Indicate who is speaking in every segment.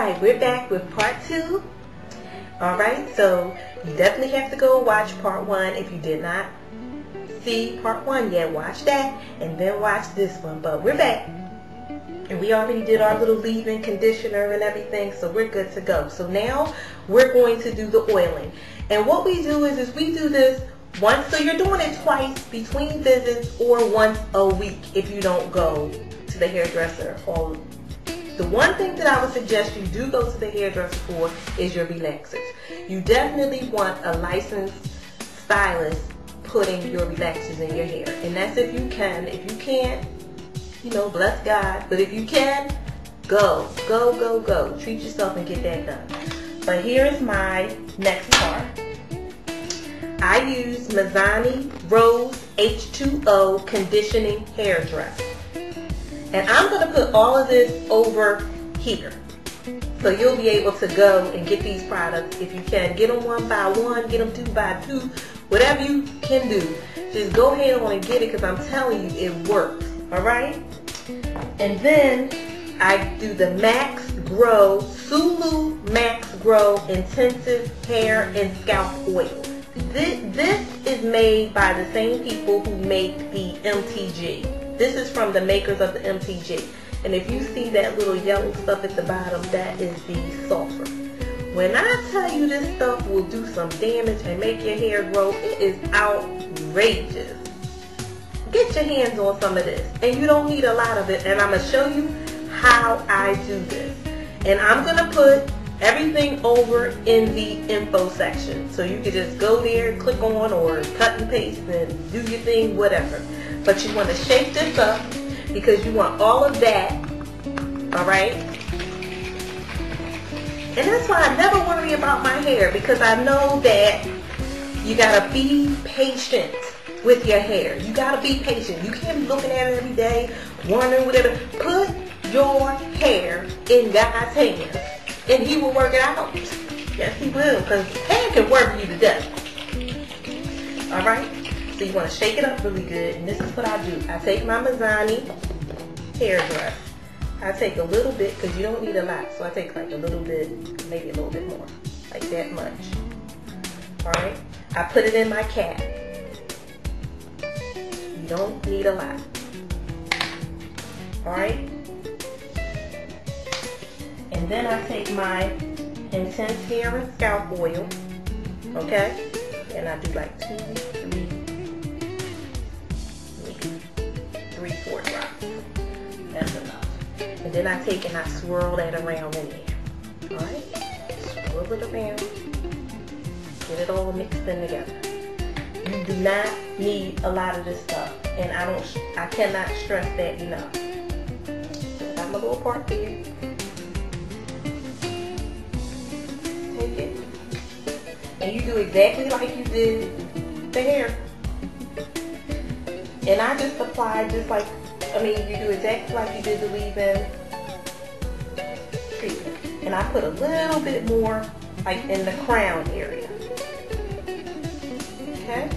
Speaker 1: Alright, we're back with part 2. Alright, so you definitely have to go watch part 1 if you did not see part 1 yet. Watch that and then watch this one. But we're back. And we already did our little leave-in conditioner and everything, so we're good to go. So now we're going to do the oiling. And what we do is we do this once, so you're doing it twice between visits or once a week if you don't go to the hairdresser. Or the one thing that I would suggest you do go to the hairdresser for is your relaxers. You definitely want a licensed stylist putting your relaxers in your hair. And that's if you can. If you can't, you know, bless God. But if you can, go. Go, go, go. Treat yourself and get that done. But here is my next part. I use Mizani Rose H2O conditioning hair dress. And I'm going to put all of this over here. So you'll be able to go and get these products if you can. Get them 1 by 1, get them 2 by 2, whatever you can do. Just go ahead on and get it because I'm telling you it works. Alright? And then I do the Max Grow, Sulu Max Grow Intensive Hair and Scalp Oil. This is made by the same people who make the MTG. This is from the makers of the MTG. And if you see that little yellow stuff at the bottom, that is the sulfur. When I tell you this stuff will do some damage and make your hair grow, it is outrageous. Get your hands on some of this. And you don't need a lot of it. And I'm going to show you how I do this. And I'm going to put everything over in the info section. So you can just go there, click on, or cut and paste and do your thing, whatever. But you want to shake this up because you want all of that, alright? And that's why I never worry about my hair, because I know that you got to be patient with your hair. You got to be patient. You can't be looking at it every day, wondering whatever. Put your hair in God's hands and He will work it out. Yes, He will, because hair can work you to death. Alright? So you want to shake it up really good, and this is what I do. I take my Mizani hairdress. I take a little bit, because you don't need a lot, so I take like a little bit, maybe a little bit more, like that much. Alright? I put it in my cap. You don't need a lot. Alright? And then I take my intense hair and scalp oil, okay? And I do like 2, 3, maybe 3, 4 drops. That's enough. And then I take and I swirl that around in there. Alright? Swirl it around. Get it all mixed in together. You do not need a lot of this stuff. And I cannot stress that enough. So I got my little part there. Take it. And you do exactly like you did the hair. And I just apply just like, you do exactly like you did the leave-in treatment. And I put a little bit more like in the crown area. Okay?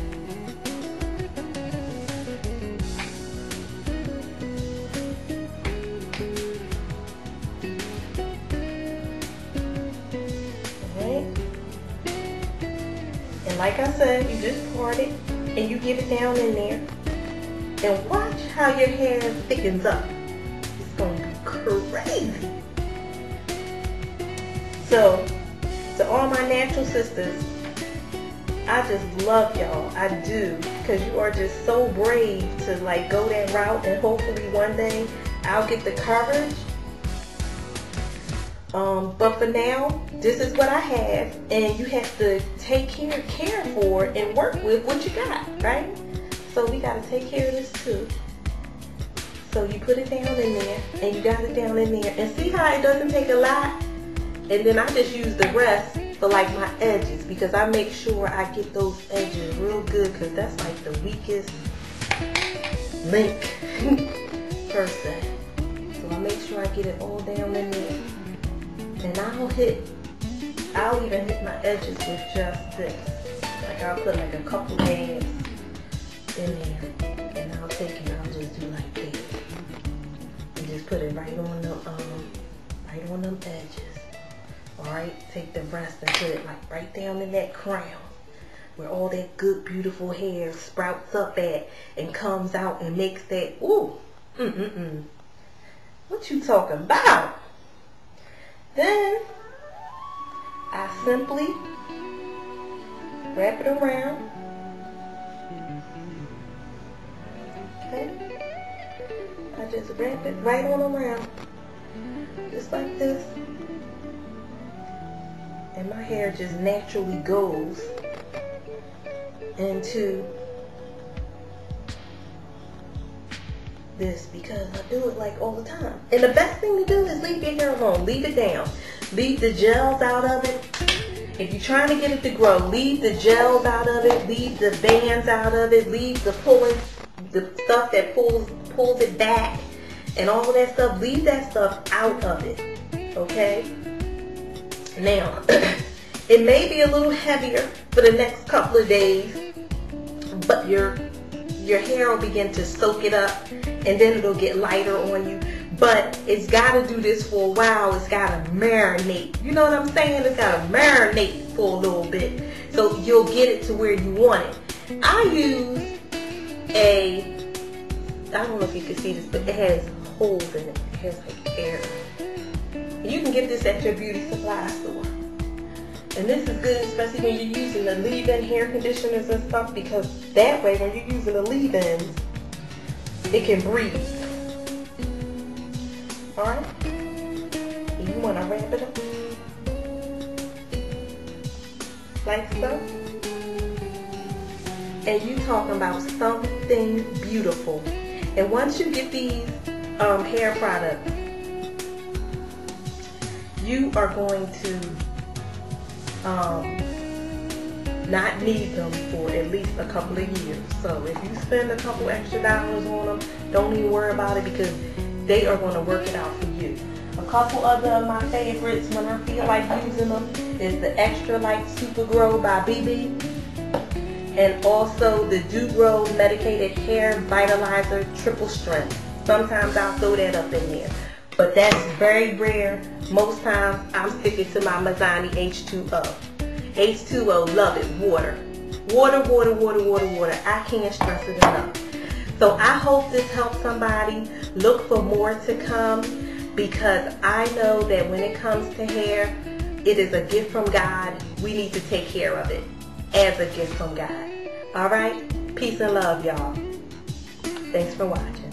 Speaker 1: Alright. And like I said, you just part it and you get it down in there. And watch how your hair thickens up. It's going to be crazy. So, to all my natural sisters, I just love y'all. I do. Because you are just so brave to like go that route, and hopefully one day I'll get the coverage. But for now, this is what I have. And you have to take care for and work with what you got, right? So we got to take care of this too. So you put it down in there, and you got it down in there. And see how it doesn't take a lot? And then I just use the rest for like my edges, because I make sure I get those edges real good, because that's like the weakest link per se. So I make sure I get it all down in there. And I'll even hit my edges with just this. Like I'll put like a couple dabs in there, and I'll take it and I'll just do like this, and just put it right on the right on them edges. Alright, take the rest and put it like right down in that crown where all that good, beautiful hair sprouts up at and comes out and makes that, ooh, What you talking about? Then I simply wrap it around. Okay? I just wrap it right on around. Just like this. And my hair just naturally goes into this because I do it like all the time. And the best thing to do is leave your hair alone. Leave it down. Leave the gels out of it. If you're trying to get it to grow, leave the gels out of it. Leave the bands out of it. Leave the pulling, the stuff that pulls it back and all of that stuff. Leave that stuff out of it. Okay? Now, it may be a little heavier for the next couple of days, but your hair will begin to soak it up, and then it'll get lighter on you. But it's got to do this for a while. It's got to marinate. You know what I'm saying? It's got to marinate for a little bit, so you'll get it to where you want it. I use I don't know if you can see this, but it has holes in it. It has like air. You can get this at your beauty supply store. And this is good, especially when you're using the leave-in hair conditioners and stuff, because that way, when you're using the leave-ins, it can breathe. Alright? You want to wrap it up like so. And you talking about something beautiful. And once you get these hair products, you are going to not need them for at least a couple of years. So if you spend a couple extra dollars on them, don't even worry about it, because they are going to work it out for you. A couple other of my favorites when I feel like using them is the Extra Light Super Grow by BB, and also the Do Grow Medicated Hair Vitalizer Triple Strength. Sometimes I'll throw that up in there, but that's very rare. Most times I'm sticking to my Mizani H2O. H2O, love it. Water. Water, water, water, water, water. I can't stress it enough. So I hope this helps somebody. Look for more to come, because I know that when it comes to hair, it is a gift from God. We need to take care of it as a gift from God. Alright? Peace and love, y'all. Thanks for watching.